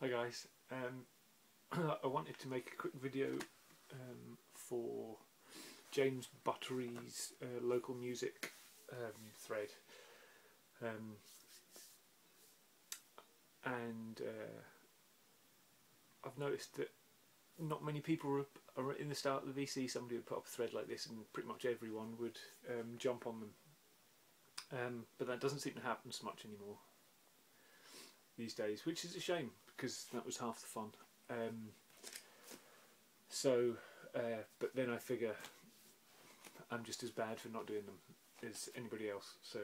Hi guys, I wanted to make a quick video for James Buttery's local music thread, and I've noticed that not many people are in the start of the VC. Somebody would put up a thread like this and pretty much everyone would jump on them, but that doesn't seem to happen so much anymore these days, which is a shame because that was half the fun. But then I figure I'm just as bad for not doing them as anybody else. So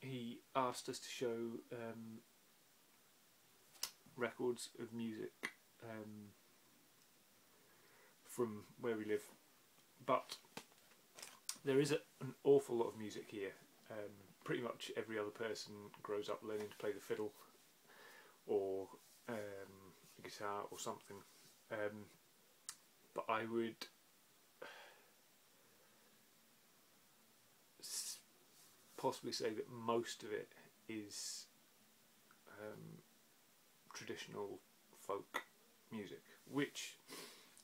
he asked us to show records of music from where we live, but there is an awful lot of music here. Pretty much every other person grows up learning to play the fiddle or the guitar or something, but I would possibly say that most of it is traditional folk music, which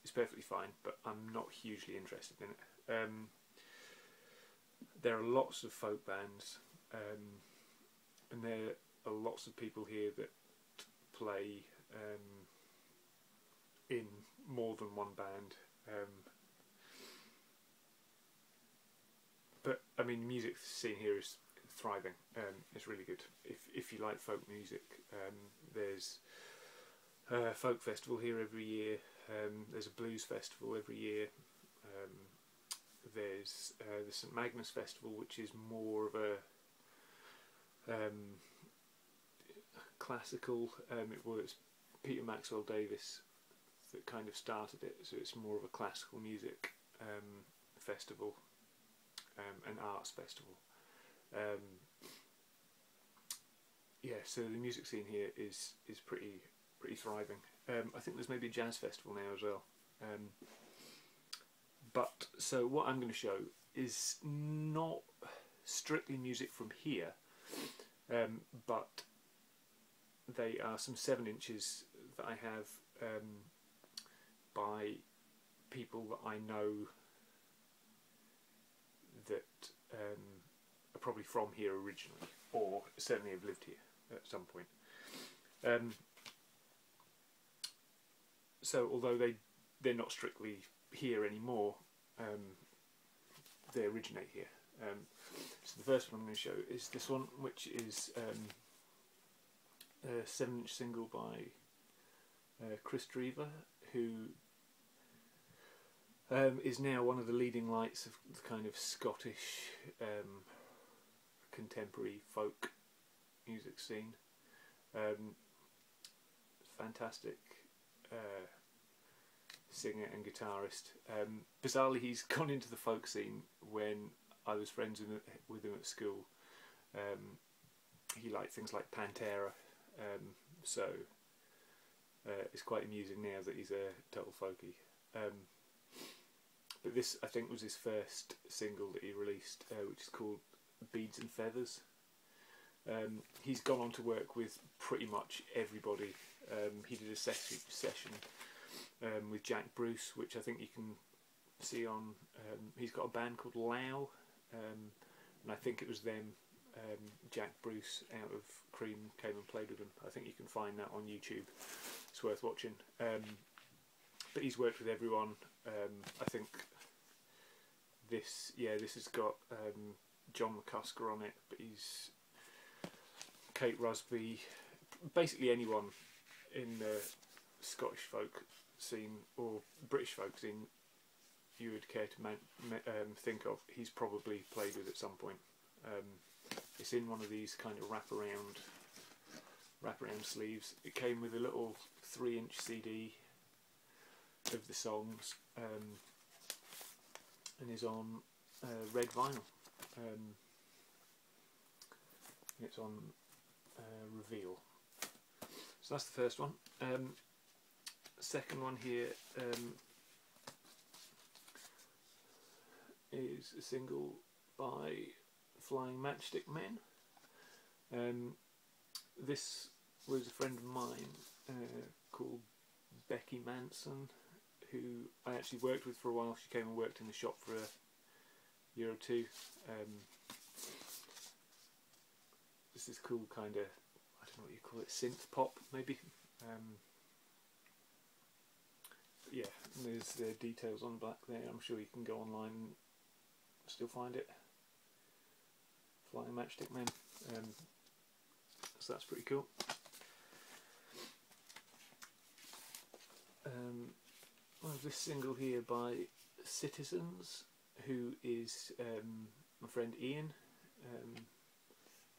is perfectly fine, but I'm not hugely interested in it. There are lots of folk bands, and there are lots of people here that play in more than one band. But I mean, the music scene here is thriving. It's really good. If you like folk music, there's a folk festival here every year. There's a blues festival every year. There's the St Magnus Festival, which is more of a classical. It's Peter Maxwell Davis that kind of started it, so it's more of a classical music festival and arts festival. Yeah, so the music scene here is pretty thriving. I think there's maybe a jazz festival now as well. But so what I'm going to show is not strictly music from here, but they are some 7-inches that I have by people that I know that are probably from here originally, or certainly have lived here at some point. So although they're not strictly here anymore, they originate here. So the first one I'm going to show is this one, which is a 7-inch single by Chris Drever, who is now one of the leading lights of the kind of Scottish contemporary folk music scene. Fantastic singer and guitarist. Bizarrely, he's gone into the folk scene when I was friends with him at school. He liked things like Pantera, so it's quite amusing now that he's a total folkie. But this, I think, was his first single that he released, which is called Beads and Feathers. He's gone on to work with pretty much everybody. He did a session with Jack Bruce, which I think you can see on, he's got a band called Lau, and I think it was them, Jack Bruce out of Cream came and played with them. I think you can find that on YouTube. It's worth watching. But he's worked with everyone. I think this has got John McCusker on it, but he's Kate Rusby, basically anyone in the Scottish folk scene or British folk scene you would care to think of, he's probably played with at some point. It's in one of these kind of wraparound sleeves. It came with a little 3-inch CD of the songs, and is on red vinyl, and it's on Reveal. So that's the first one. Second one here is a single by Flying Matchstick Men. this was a friend of mine called Becky Manson, who I actually worked with for a while. She came and worked in the shop for a year or two. This is cool kind of, I don't know what you call it, synth pop maybe. Yeah, there's the details on black there. I'm sure you can go online and still find it. Flying Matchstick Man. So that's pretty cool. I have this single here by Citizens, who is my friend Ian,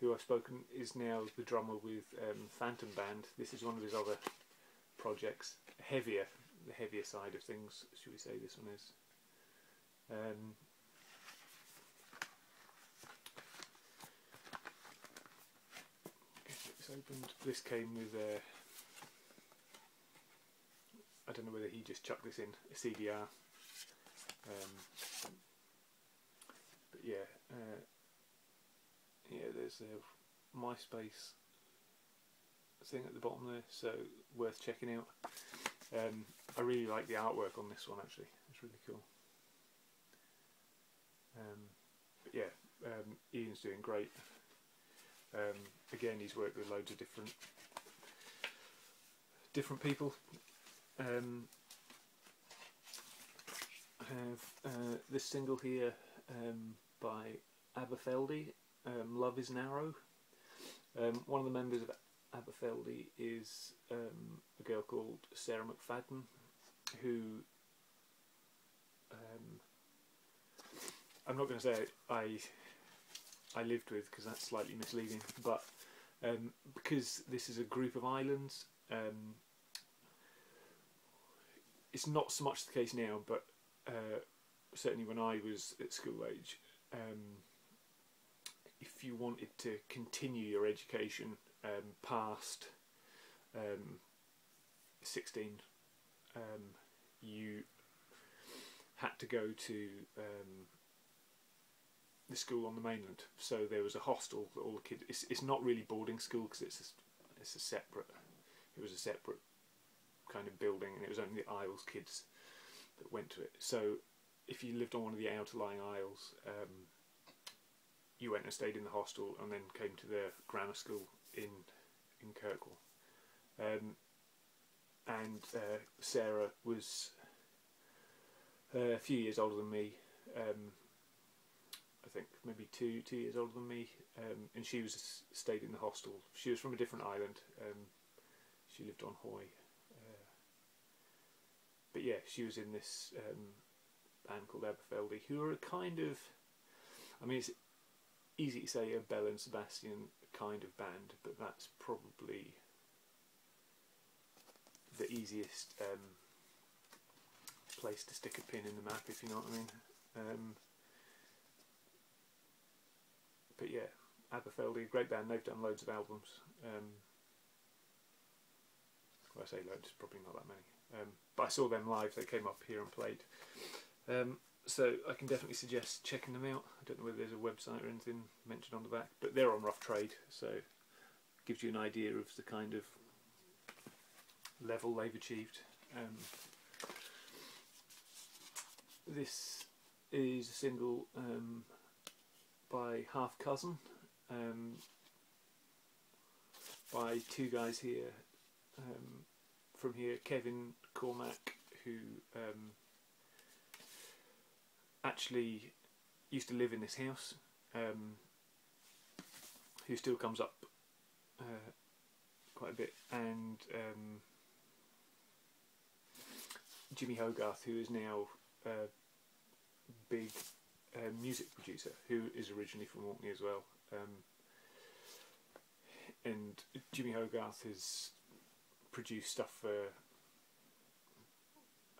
who I've spoken is now the drummer with Phantom Band. This is one of his other projects, the heavier side of things, should we say this one is. It's opened. This came with I don't know whether he just chucked this in a CDR, but yeah, there's a MySpace thing at the bottom there, so worth checking out. I really like the artwork on this one actually, it's really cool. But yeah, Ian's doing great. Again, he's worked with loads of different people. I have this single here by Aberfeldy, Love is Narrow. One of the members of Aberfeldy is a girl called Sarah McFadden, who I'm not going to say I lived with, because that's slightly misleading, but because this is a group of islands, it's not so much the case now, but certainly when I was at school age, if you wanted to continue your education past 16, you had to go to the school on the mainland. So there was a hostel that all the kids. It's not really boarding school because it was a separate kind of building, and it was only the Isles kids that went to it. So if you lived on one of the outlying isles, you went and stayed in the hostel and then came to the grammar school in Kirkwall. And Sarah was a few years older than me. I think maybe two years older than me, and she stayed in the hostel. She was from a different island. She lived on Hoy. But yeah, she was in this band called Aberfeldy, who are a kind of, I mean, it's easy to say a Belle and Sebastian kind of band, but that's probably the easiest place to stick a pin in the map, if you know what I mean. But yeah, Aberfeldy, great band. They've done loads of albums. Well, I say loads, probably not that many. But I saw them live. They came up here and played. So I can definitely suggest checking them out. I don't know whether there's a website or anything mentioned on the back, but they're on Rough Trade, so it gives you an idea of the kind of level they've achieved. This is a single by Half Cousin, by two guys here from here, Kevin Cormack, who actually used to live in this house, who still comes up quite a bit, and Jimmy Hogarth, who is now a big music producer, who is originally from Orkney as well. And Jimmy Hogarth has produced stuff for,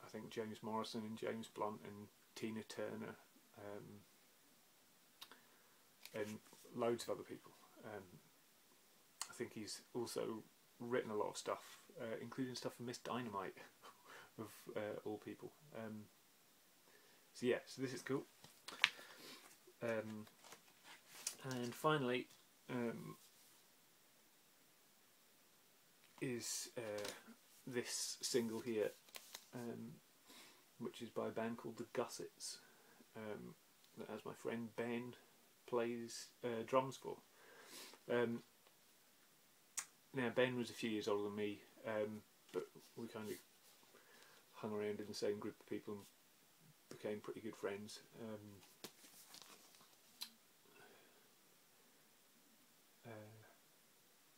I think, James Morrison and James Blunt and Tina Turner, and loads of other people. I think he's also written a lot of stuff, including stuff for Miss Dynamite, of all people. So yeah, so this is cool. And finally, is this single here, which is by a band called the Gussets, that, as my friend Ben plays drums for. Now Ben was a few years older than me, but we kind of hung around in the same group of people and became pretty good friends.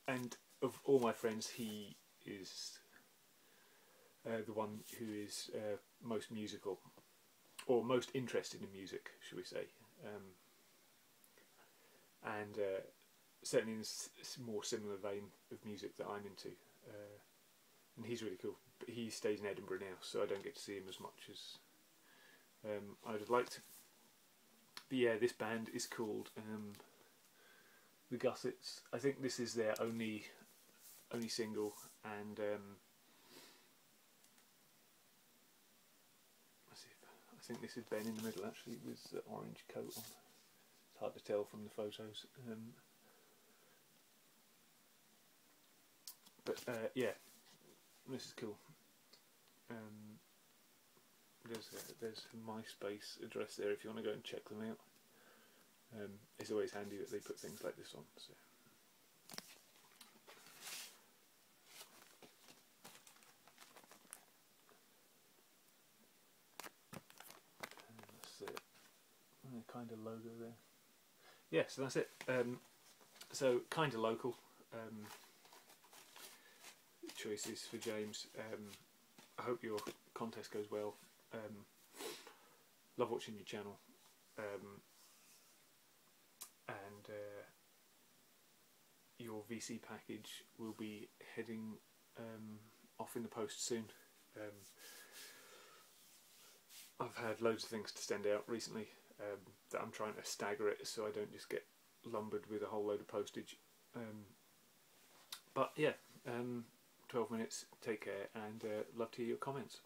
And of all my friends, he is the one who is most musical, or most interested in music, should we say. And certainly in a more similar vein of music that I'm into. And he's really cool. But he stays in Edinburgh now, so I don't get to see him as much as I would have liked. But yeah, this band is called the Gussets. I think this is their only single, and let's see, I think this is Ben in the middle actually with the orange coat on. It's hard to tell from the photos. But yeah, this is cool. There's a MySpace address there if you want to go and check them out. It's always handy that they put things like this on. So. That's it. Kind of logo there. Yeah, so that's it. So kind of local choices for James. I hope your contest goes well. Love watching your channel. And your VC package will be heading off in the post soon. I've had loads of things to send out recently that I'm trying to stagger it so I don't just get lumbered with a whole load of postage. But yeah, 12 minutes, take care, and love to hear your comments.